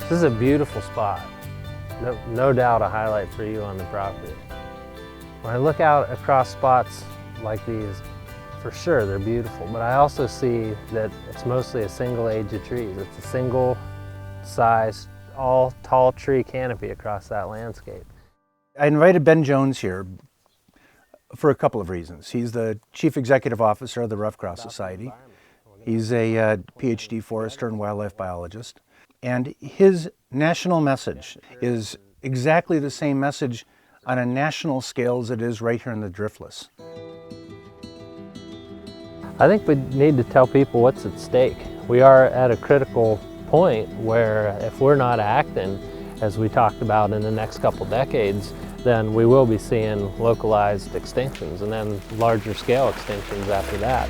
This is a beautiful spot. No doubt a highlight for you on the property. When I look out across spots like these, for sure they're beautiful, but I also see that it's mostly a single age of trees. It's a single size, all tall tree canopy across that landscape. I invited Ben Jones here for a couple of reasons. He's the Chief Executive Officer of the Rough Cross Society. He's a PhD forester and wildlife biologist. And his national message is exactly the same message on a national scale as it is right here in the Driftless. I think we need to tell people what's at stake. We are at a critical point where if we're not acting, as we talked about in the next couple decades, then we will be seeing localized extinctions and then larger scale extinctions after that.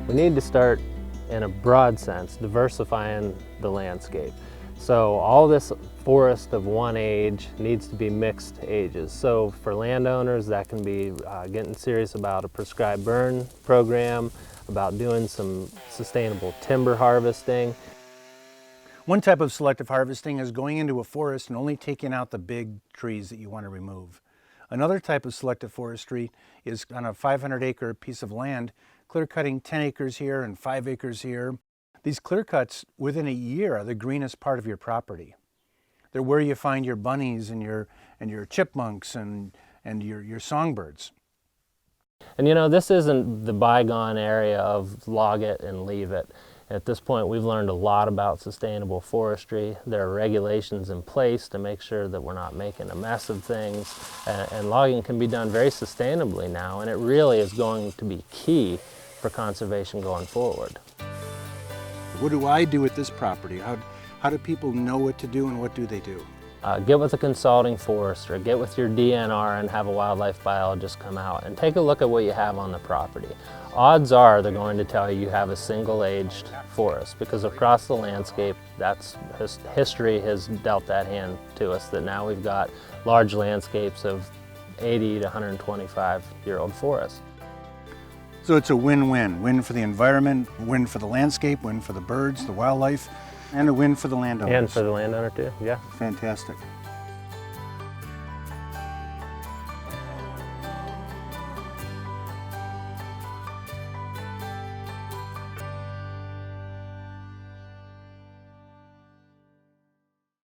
We need to start, in a broad sense, diversifying the landscape. So all this forest of one age needs to be mixed ages. So for landowners, that can be getting serious about a prescribed burn program, about doing some sustainable timber harvesting. One type of selective harvesting is going into a forest and only taking out the big trees that you want to remove. Another type of selective forestry is on a 500-acre piece of land, clear-cutting 10 acres here and 5 acres here. These clear cuts within a year are the greenest part of your property. They're where you find your bunnies and your chipmunks and your songbirds. And you know, this isn't the bygone area of log it and leave it. At this point, we've learned a lot about sustainable forestry. There are regulations in place to make sure that we're not making a mess of things. And logging can be done very sustainably now, and it really is going to be key for conservation going forward. What do I do at this property? How do people know what to do and what do they do? Get with a consulting forester, get with your DNR and have a wildlife biologist come out and take a look at what you have on the property. Odds are they're going to tell you have a single-aged forest, because across the landscape, history has dealt that hand to us, that now we've got large landscapes of 80 to 125-year-old forests. So it's a win-win. Win for the environment, win for the landscape, win for the birds, the wildlife, and a win for the landowner. And for the landowner too, yeah. Fantastic.